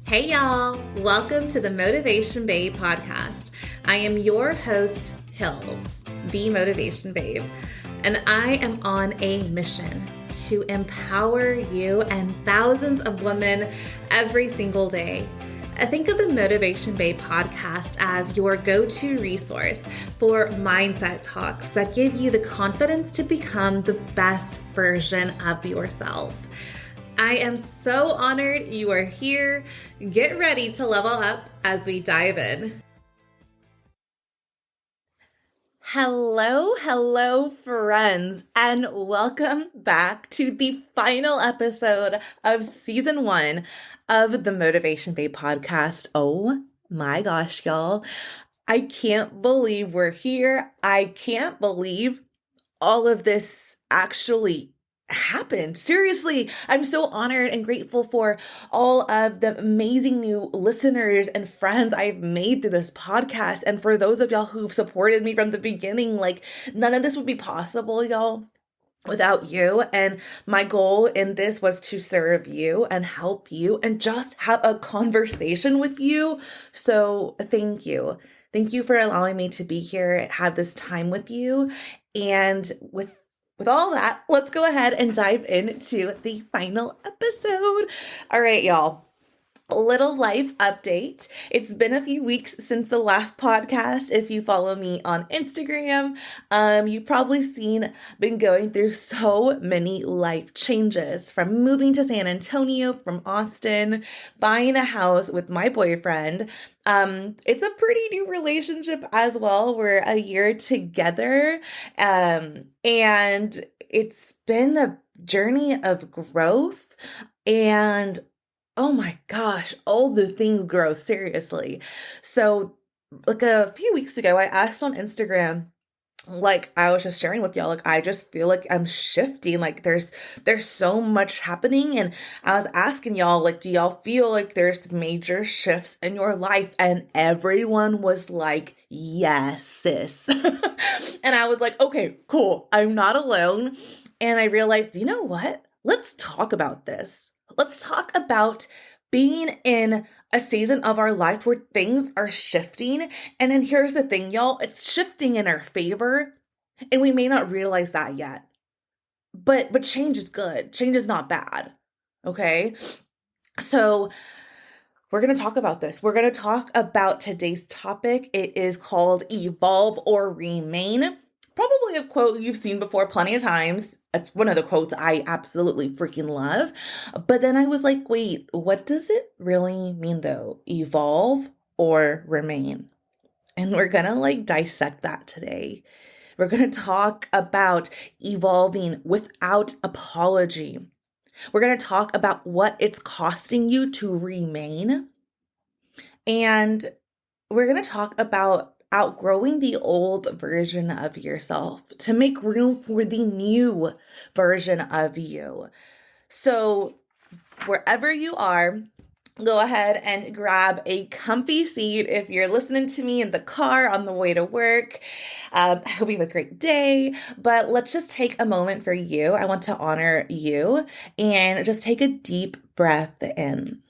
Hey y'all, welcome to the Motivation Babe podcast. I am your host, Hills, the Motivation Babe, and I am on a mission to empower you and thousands of women every single day. Think of the Motivation Babe podcast as your go-to resource for mindset talks that give you the confidence to become the best version of yourself. I am so honored you are here. Get ready to level up as we dive in. Hello, friends, and welcome back to the final episode of season 1 of the Motivation Babe podcast. Oh my gosh, y'all. I can't believe we're here. I can't believe all of this actually happened. Seriously, I'm so honored and grateful for all of the amazing new listeners and friends I've made through this podcast. And for those of y'all who've supported me from the beginning, none of this would be possible, y'all, without you. And my goal in this was to serve you and help you and just have a conversation with you. So thank you. Thank you for allowing me to be here, have this time with you. And with all that, let's go ahead and dive into the final episode. All right, y'all. A little life update. It's been a few weeks since the last podcast. If you follow me on Instagram, you've probably been going through so many life changes, from moving to San Antonio from Austin, buying a house with my boyfriend. It's a pretty new relationship as well. We're a year together, and it's been a journey of growth and oh my gosh, all the things grow, seriously. So a few weeks ago, I asked on Instagram, I was just sharing with y'all, I just feel like I'm shifting, there's so much happening. And I was asking y'all, do y'all feel like there's major shifts in your life? And everyone was like, yes, sis. And I was like, okay, cool. I'm not alone. And I realized, you know what? Let's talk about this. Let's talk about being in a season of our life where things are shifting. And then here's the thing, y'all, it's shifting in our favor. And we may not realize that yet. But change is good. Change is not bad. Okay? So we're going to talk about this. We're going to talk about today's topic. It is called Evolve or Remain. Probably a quote you've seen before plenty of times. It's one of the quotes I absolutely freaking love. But then I was like, wait, what does it really mean though? Evolve or remain? And we're going to dissect that today. We're going to talk about evolving without apology. We're going to talk about what it's costing you to remain. And we're going to talk about outgrowing the old version of yourself to make room for the new version of you. So wherever you are, go ahead and grab a comfy seat. If you're listening to me in the car on the way to work, I hope you have a great day. But let's just take a moment for you. I want to honor you and just take a deep breath in.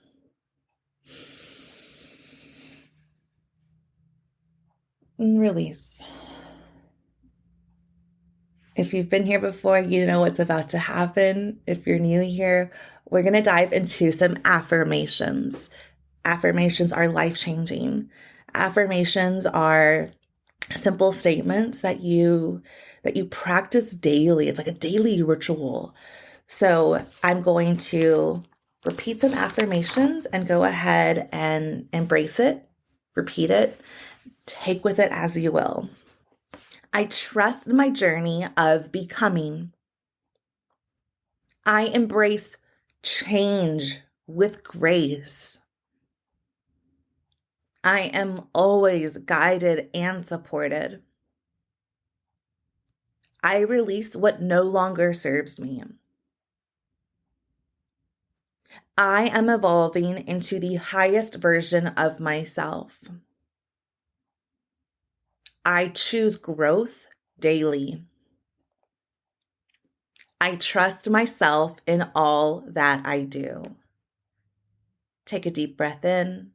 And release. If you've been here before, you know what's about to happen. If you're new here, we're going to dive into some affirmations. Affirmations are life-changing. Affirmations are simple statements that you practice daily. It's like a daily ritual. So I'm going to repeat some affirmations and go ahead and embrace it, repeat it, take with it as you will. I trust my journey of becoming. I embrace change with grace. I am always guided and supported. I release what no longer serves me. I am evolving into the highest version of myself. I choose growth daily. I trust myself in all that I do. Take a deep breath in.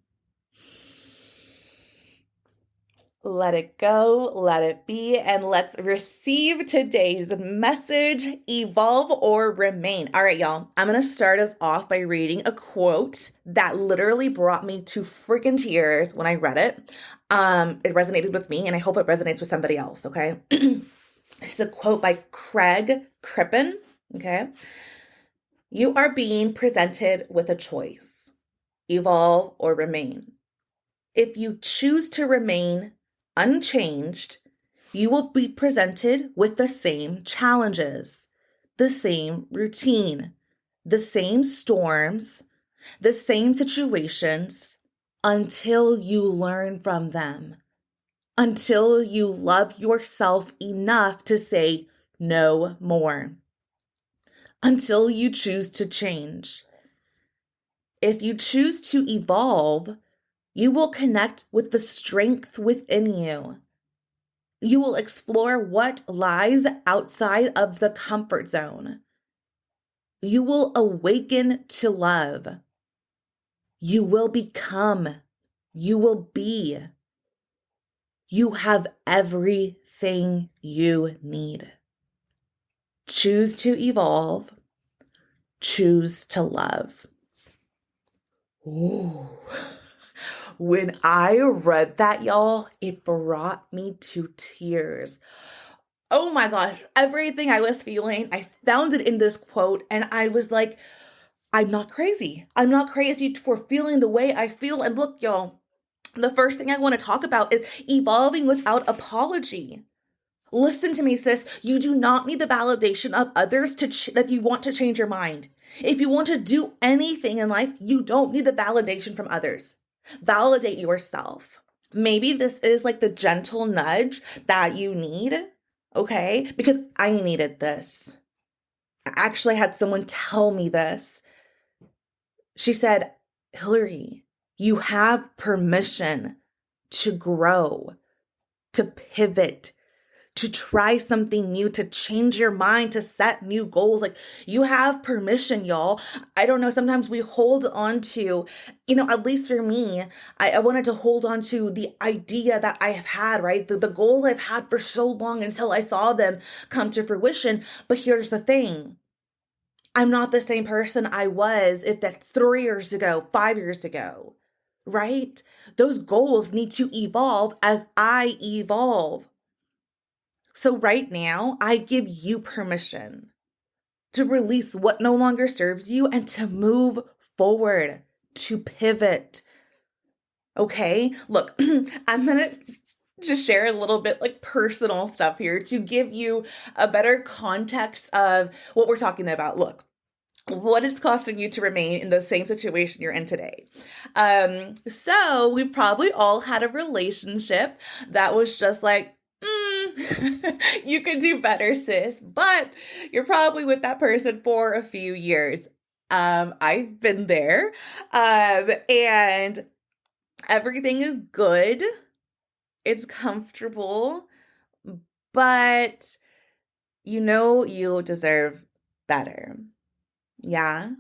Let it go, let it be, and let's receive today's message, evolve or remain. All right, y'all, I'm going to start us off by reading a quote that literally brought me to freaking tears when I read it. It resonated with me, and I hope it resonates with somebody else, okay? It's a quote by Creig, Crippen, okay? You are being presented with a choice, evolve or remain. If you choose to remain unchanged, you will be presented with the same challenges, the same routine, the same storms, the same situations until you learn from them, until you love yourself enough to say no more, until you choose to change. If you choose to evolve, you will connect with the strength within you. You will explore what lies outside of the comfort zone. You will awaken to love. You will become. You will be. You have everything you need. Choose to evolve. Choose to love. Ooh. When I read that, y'all, it brought me to tears. Oh my gosh, everything I was feeling, I found it in this quote, and I was like, I'm not crazy. I'm not crazy for feeling the way I feel. And look, y'all, the first thing I want to talk about is evolving without apology. Listen to me, sis. You do not need the validation of others if you want to change your mind. If you want to do anything in life, you don't need the validation from others. Validate yourself. Maybe this is like the gentle nudge that you need, okay? Because I needed this. I actually had someone tell me this. She said, Hillary, you have permission to grow, to pivot, to try something new, to change your mind, to set new goals. Like, you have permission, y'all. I don't know. Sometimes we hold on to, at least for me, I wanted to hold on to the idea that I have had, right? The goals I've had for so long until I saw them come to fruition. But here's the thing. I'm not the same person I was if that's 3 years ago, 5 years ago, right? Those goals need to evolve as I evolve. So right now, I give you permission to release what no longer serves you and to move forward, to pivot. Okay? Look, I'm going to just share a little bit like personal stuff here to give you a better context of what we're talking about. Look, what it's costing you to remain in the same situation you're in today. So we've probably all had a relationship that was just like, you could do better, sis, but you're probably with that person for a few years. I've been there, and everything is good. It's comfortable, but you deserve better. Yeah.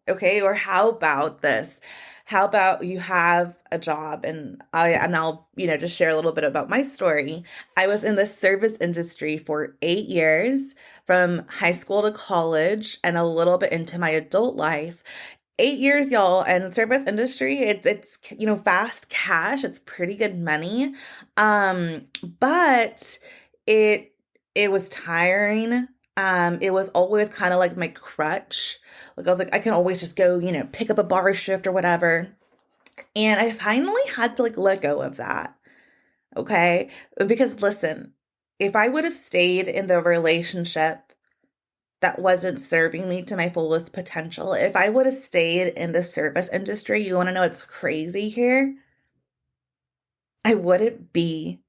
Okay. Or how about this? How about you have a job and I'll, just share a little bit about my story. I was in the service industry for 8 years, from high school to college and a little bit into my adult life. 8 years, y'all, and service industry, it's fast cash. It's pretty good money. But it was tiring. It was always kind of like my crutch. Like, I was like, I can always just go, pick up a bar shift or whatever. And I finally had to let go of that. Okay. Because listen, if I would have stayed in the relationship that wasn't serving me to my fullest potential, if I would have stayed in the service industry, you want to know what's crazy here? I wouldn't be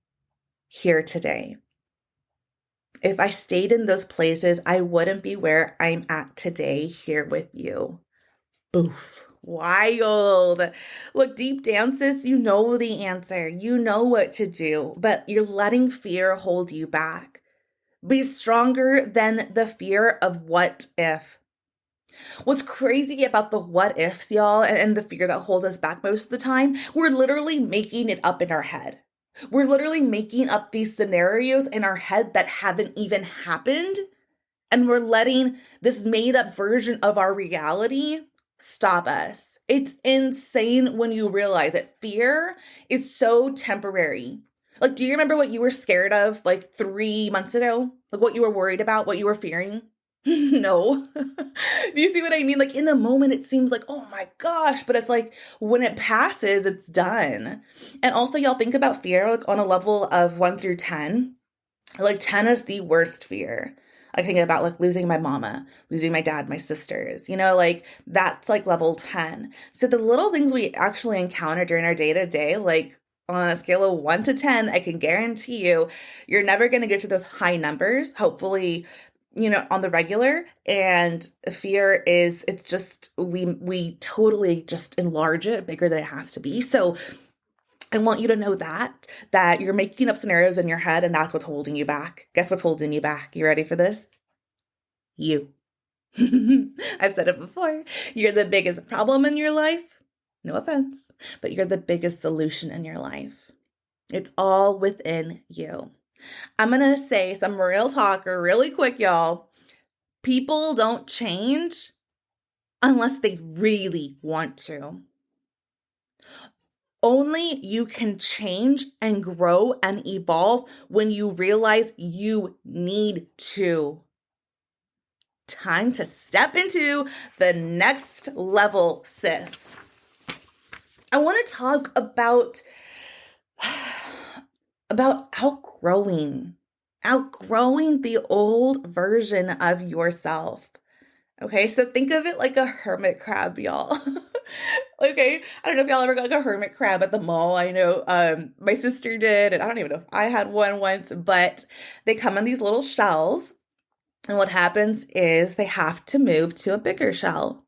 here today. If I stayed in those places, I wouldn't be where I'm at today here with you. Boof. Wild. Look, deep down, sis, you know the answer. You know what to do, but you're letting fear hold you back. Be stronger than the fear of what if. What's crazy about the what ifs, y'all, and the fear that holds us back most of the time, we're literally making it up in our head. We're literally making up these scenarios in our head that haven't even happened. And we're letting this made up version of our reality stop us. It's insane when you realize it. Fear is so temporary. Like, do you remember what you were scared of like 3 months ago? Like, what you were worried about, what you were fearing? No. Do you see what I mean? Like, in the moment, it seems like, oh my gosh, but it's like when it passes, it's done. And also, y'all think about fear like on a level of 1 through 10. Like 10 is the worst fear. I think about like losing my mama, losing my dad, my sisters, like that's like level 10. So the little things we actually encounter during our day to day, like on a scale of 1 to 10, I can guarantee you're never going to get to those high numbers. Hopefully, on the regular. And fear is, it's just, we totally just enlarge it bigger than it has to be. So I want you to know that you're making up scenarios in your head and that's what's holding you back. Guess what's holding you back? You ready for this? You. I've said it before. You're the biggest problem in your life. No offense, but you're the biggest solution in your life. It's all within you. I'm going to say some real talk really quick, y'all. People don't change unless they really want to. Only you can change and grow and evolve when you realize you need to. Time to step into the next level, sis. I want to talk about outgrowing the old version of yourself. Okay, so think of it like a hermit crab, y'all. Okay, I don't know if y'all ever got like a hermit crab at the mall. I know my sister did, and I don't even know if I had one once, but they come in these little shells. And what happens is they have to move to a bigger shell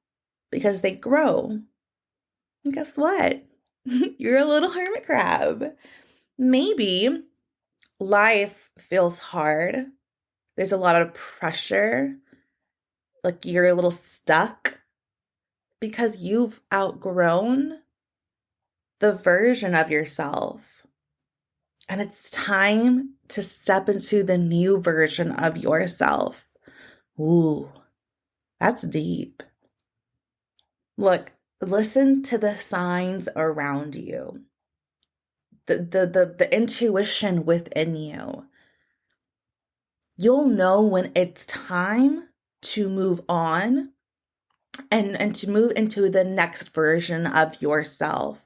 because they grow. And guess what? You're a little hermit crab. Maybe life feels hard. There's a lot of pressure. Like you're a little stuck because you've outgrown the version of yourself. And it's time to step into the new version of yourself. Ooh, that's deep. Look, listen to the signs around you, the intuition within you. You'll know when it's time to move on and to move into the next version of yourself.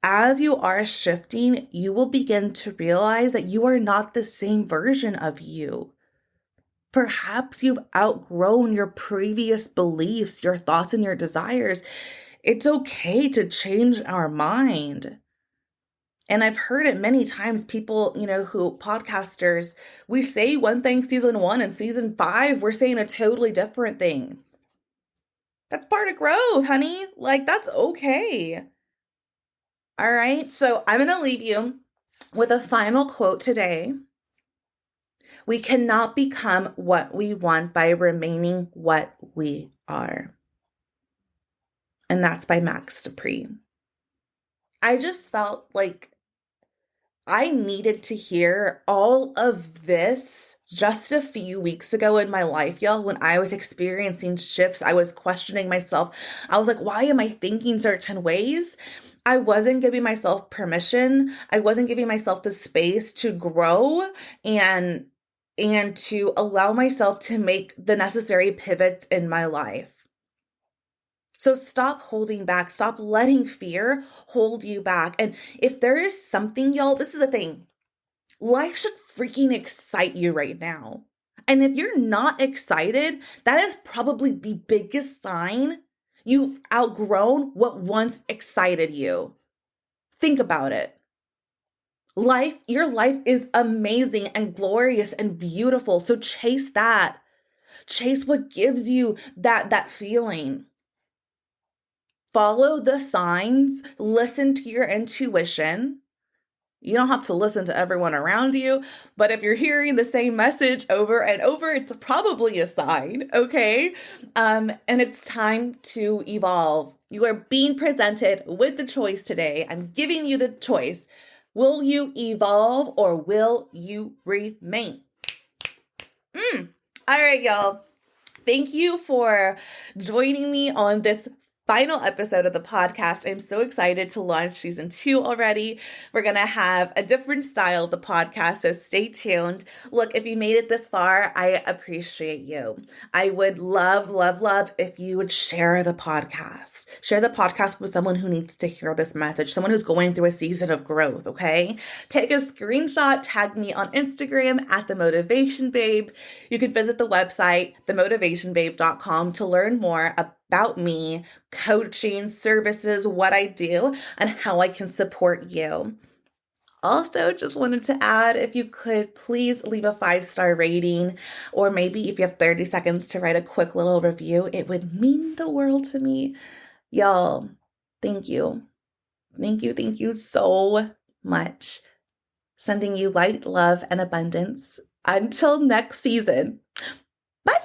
As you are shifting, you will begin to realize that you are not the same version of you. Perhaps you've outgrown your previous beliefs, your thoughts, and your desires. It's okay to change our mind. And I've heard it many times, people, who podcasters, we say one thing season 1 and season 5, we're saying a totally different thing. That's part of growth, honey. Like, that's okay. All right. So I'm going to leave you with a final quote today. We cannot become what we want by remaining what we are. And that's by Max Dupree. I just felt like I needed to hear all of this just a few weeks ago in my life, y'all, when I was experiencing shifts. I was questioning myself. I was like, why am I thinking certain ways? I wasn't giving myself permission. I wasn't giving myself the space to grow and to allow myself to make the necessary pivots in my life. So stop holding back. Stop letting fear hold you back. And if there is something, y'all, this is the thing. Life should freaking excite you right now. And if you're not excited, that is probably the biggest sign you've outgrown what once excited you. Think about it. Your life is amazing and glorious and beautiful. So chase that. Chase what gives you that feeling. Follow the signs, listen to your intuition, You don't have to listen to everyone around you, but if you're hearing the same message over and over, it's probably a sign, okay? And it's time to evolve. You are being presented with the choice today. I'm giving you the choice. Will you evolve or will you remain? All right, y'all. Thank you for joining me on this final episode of the podcast. I'm so excited to launch season 2 already. We're going to have a different style of the podcast, so stay tuned. Look, if you made it this far, I appreciate you. I would love, love, love if you would share the podcast. Share the podcast with someone who needs to hear this message, someone who's going through a season of growth, okay? Take a screenshot, tag me on Instagram at The Motivation Babe. You can visit the website, themotivationbabe.com, to learn more about me, coaching, services, what I do, and how I can support you. Also, just wanted to add, if you could please leave a 5-star rating, or maybe if you have 30 seconds to write a quick little review, it would mean the world to me. Y'all, thank you. Thank you so much. Sending you light, love, and abundance. Until next season. Bye.